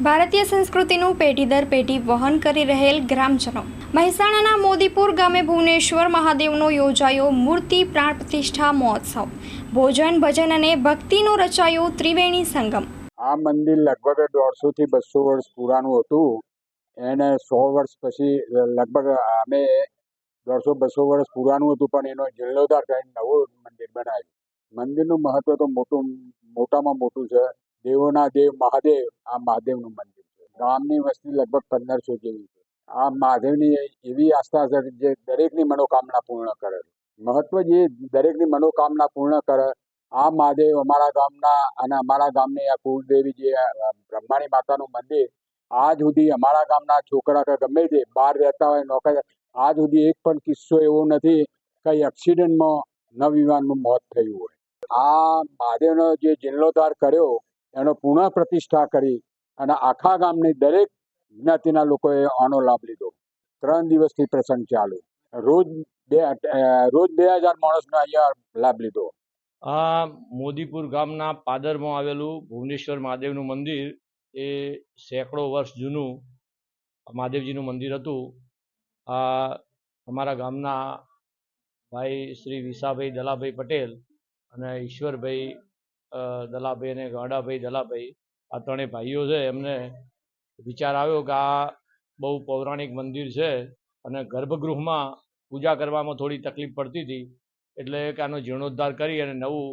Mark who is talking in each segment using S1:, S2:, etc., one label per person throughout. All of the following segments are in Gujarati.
S1: ભારતીય સંસ્કૃતિનું પેઢી દર પેઢી વહન કરી રહેલ ગ્રામજનો મહેસાણાના મોદીપુર ગામે ભુવનેશ્વર મહાદેવનો યોજાયો મૂર્તિ પ્રાણ પ્રતિષ્ઠા મહોત્સવ. ભોજન ભજન અને ભક્તિનો રચાયો ત્રિવેણી સંગમ.
S2: આ મંદિર લગભગ 150 થી 200 વર્ષ પુરાણું હતું. એને 100 વર્ષ પછી લગભગ અમે 150-200 વર્ષ પુરાણું હતું, પણ એનો જીર્ણોદ્ધાર કરીને નવું મંદિર બનાવ્યું. મંદિરનું મહત્વ તો મોટામાં મોટું છે. દેવોના દેવ મહાદેવ, આ મહાદેવનું મંદિર છે. ગામની વસ્તી લગભગ 1500 જેવી છે. આ મહાદેવની એવી આસ્થા છે જે દરેકની મનોકામના પૂર્ણ કરે. મહત્વ જે દરેકની મનોકામના પૂર્ણ કરે. આ મહાદેવ અમારા ગામના અને અમારા ગામની આ કુળદેવી જે બ્રહ્માણી માતાનું મંદિર, આજ સુધી અમારા ગામના છોકરા કે ગમે તે બહાર રહેતા હોય નોકરી, આજ સુધી એક પણ કિસ્સો એવો નથી કઈ એક્સિડન્ટમાં નવયુવાનનું મોત થયું હોય. આ મહાદેવનો જે જીર્ણોદ્ધાર કર્યો એનો પુનઃ પ્રતિષ્ઠા કરી અને આખા ગામની દરેક જ્ઞાતિના લોકોએ આનો લાભ લીધો. 3 દિવસથી પ્રસંગ ચાલુ. રોજ 2000 માણસનો અહીંયા લાભ લીધો.
S3: આ મોદીપુર ગામના પાદરમાં આવેલું ભુવનેશ્વર મહાદેવનું મંદિર એ સેંકડો વર્ષ જૂનું મહાદેવજીનું મંદિર હતું. આ અમારા ગામના ભાઈ શ્રી વિસાભાઈ દલાભાઈ પટેલ અને ઈશ્વરભાઈ દલાભાઈ અને ગાડાભાઈ દલાભાઈ, આ ત્રણેય ભાઈઓ છે. એમને વિચાર આવ્યો કે આ બહુ પૌરાણિક મંદિર છે અને ગર્ભગૃહમાં પૂજા કરવામાં થોડી તકલીફ પડતી હતી, એટલે કે આનો જીર્ણોદ્ધાર કરી અને નવું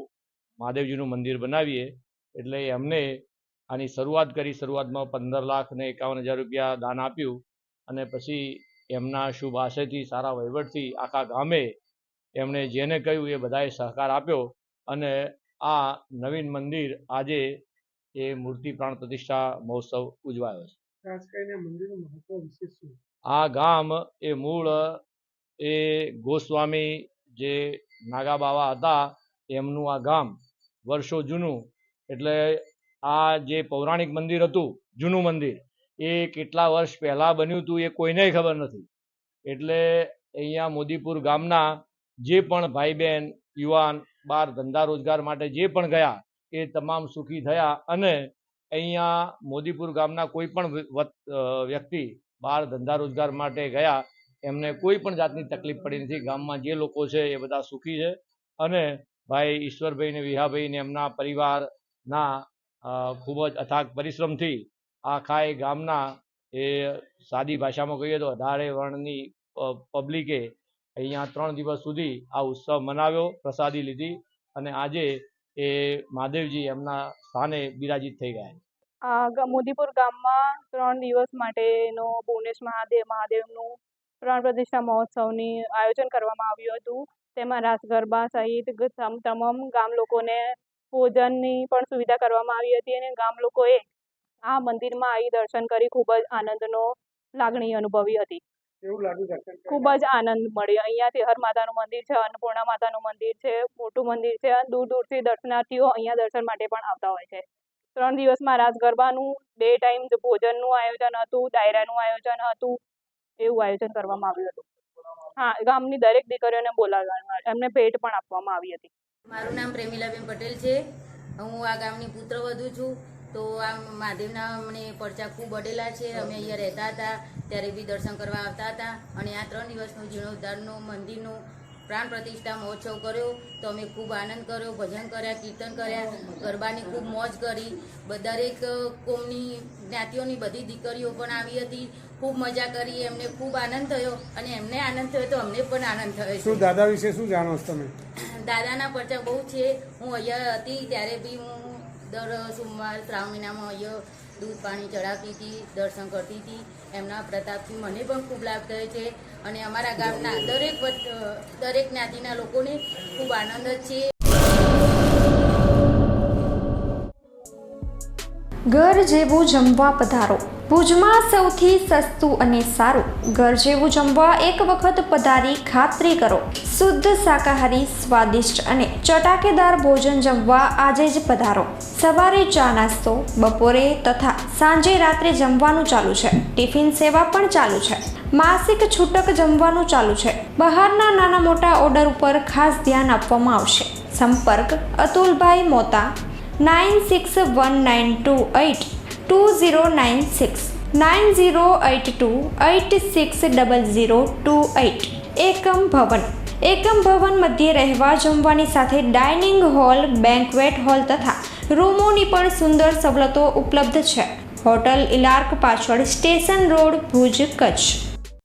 S3: મહાદેવજીનું મંદિર બનાવીએ. એટલે એમને આની શરૂઆત કરી. શરૂઆતમાં 15,51,000 રૂપિયા દાન આપ્યું અને પછી એમના શુભ આશયથી, સારા વહીવટથી આખા ગામે એમણે જેને કહ્યું એ બધાએ સહકાર આપ્યો અને આ નવીન મંદિર આજે એ મૂર્તિ પ્રાણ પ્રતિષ્ઠા મહોત્સવ ઉજવાયો છે.
S4: ખાસ કરીને મંદિરનું મહત્વ વિશે શું?
S3: આ ગામ એ મૂળ એ ગોસ્વામી જે નાગા બાવા હતા એમનું આ ગામ વર્ષો જૂનું. એટલે આ જે પૌરાણિક મંદિર હતું, જૂનું મંદિર, એ કેટલા વર્ષ પહેલાં બન્યું હતું એ કોઈને ખબર નથી. એટલે અહીંયા મોદીપુર ગામના જે પણ ભાઈ બહેન યુવાન બહાર ધંધા રોજગાર માટે જે પણ ગયા એ તમામ સુખી થયા. અને અહીંયા મોદીપુર ગામના કોઈ પણ વ્યક્તિ બહાર ધંધા રોજગાર માટે ગયા એમને કોઈ પણ જાતની તકલીફ પડી નથી. ગામમાં જે લોકો છે એ બધા સુખી છે. અને ભાઈ ઈશ્વરભાઈ ને વિહાભાઈ ને એમના પરિવારના ખૂબ જ અથાગ પરિશ્રમથી આખા એ ગામના એ સાદી ભાષામાં કહીએ તો 18 વર્ણની પબ્લિકે અહીંયા 3 દિવસ સુધી આ ઉત્સવ મનાવ્યો, પ્રસાદી લીધી અને આજે એ મહાદેવજી એમના સ્થાને બિરાજિત થઈ ગયા.
S5: મોદીપુર ગામમાં 3 દિવસ માટેનો ભુવનેશ્વર મહાદેવનું પ્રાણ પ્રતિષ્ઠા મહોત્સવની આયોજન કરવામાં આવ્યું હતું. તેમાં રાસ ગરબા સહિત તમામ ગામ લોકોને ભોજનની પણ સુવિધા કરવામાં આવી હતી અને ગામ લોકોએ આ મંદિરમાં આવી દર્શન કરી ખૂબ જ આનંદનો લાગણી અનુભવી હતી. ખૂબ જ આનંદ મળ્યો. અહીંયાથી હર માતાનું મંદિર છે, અન્નપૂર્ણા માતાનું મંદિર છે, મોટું મંદિર છે. દૂર દૂરથી દર્શનાર્થીઓ અહીંયા દર્શન માટે પણ આવતા હોય છે. 3 દિવસમાં રાસ ગરબાનું 2 ટાઈમ ભોજનનું આયોજન હતું, ડાયરાનું આયોજન હતું, એવું આયોજન કરવામાં આવ્યું હતું. હા, ગામની દરેક દીકરીઓને બોલાવવામાં, એમને ભેટ પણ આપવામાં આવી હતી.
S6: મારું નામ પ્રેમિલાબેન પટેલ છે. હું આ ગામની પુત્રવધુ છું. તો આ મહાદેવના અમને પરચા ખૂબ અડેલા છે. અમે અહીંયા રહેતા હતા ત્યારે બી દર્શન કરવા આવતા હતા અને આ 3 દિવસનું જીર્ણોદ્ધારનો મંદિરનું પ્રાણ પ્રતિષ્ઠા મહોત્સવ કર્યો તો અમે ખૂબ આનંદ કર્યો, ભજન કર્યા, કીર્તન કર્યા, ગરબાની ખૂબ મોજ કરી. દરેક કોમની જ્ઞાતિઓની બધી દીકરીઓ પણ આવી હતી. ખૂબ મજા કરી, એમને ખૂબ આનંદ થયો અને એમને આનંદ થયો તો અમને પણ આનંદ થયો.
S4: શું દાદા વિશે શું જાણો છો તમે?
S6: દાદાના પરચા બહુ છે. હું અહીંયા હતી ત્યારે બી હું દર સોમવાર શ્રાવણ મહિનામાં અહીંયા દૂધ પાણી ચડાવતી હતી, દર્શન કરતી હતી. એમના પ્રતાપથી મને પણ ખૂબ લાભ થયો છે અને અમારા ગામના દરેક જ્ઞાતિના લોકોને ખૂબ આનંદ જ છે.
S1: ઘર જેવું જમવા પધારો. ભુજમાં સૌથી સસ્તું અને સારું ઘર જેવું જમવા એક વખત પધારી ખાતરી કરો. શુદ્ધ શાકાહારી, સ્વાદિષ્ટ અને ચટાકેદાર ભોજન જમવા આજે જ પધારો. સવારે ચા નાસ્તો, બપોરે તથા સાંજે રાત્રે જમવાનું ચાલુ છે. ટિફિન સેવા પણ ચાલુ છે. માસિક છૂટક જમવાનું ચાલુ છે. બહારના નાના મોટા ઓર્ડર ઉપર ખાસ ધ્યાન આપવામાં આવશે. સંપર્ક અતુલભાઈ મોતા 961928 9082860028. એકમ ભવન મધ્યે રહેવા જમવાની સાથે ડાઇનિંગ હોલ, બેન્ક્વેટ હોલ તથા રૂમોની પણ સુંદર સવલતો ઉપલબ્ધ છે. હોટલ ઇલાર્ક પાછળ, સ્ટેશન રોડ, ભુજ, કચ્છ.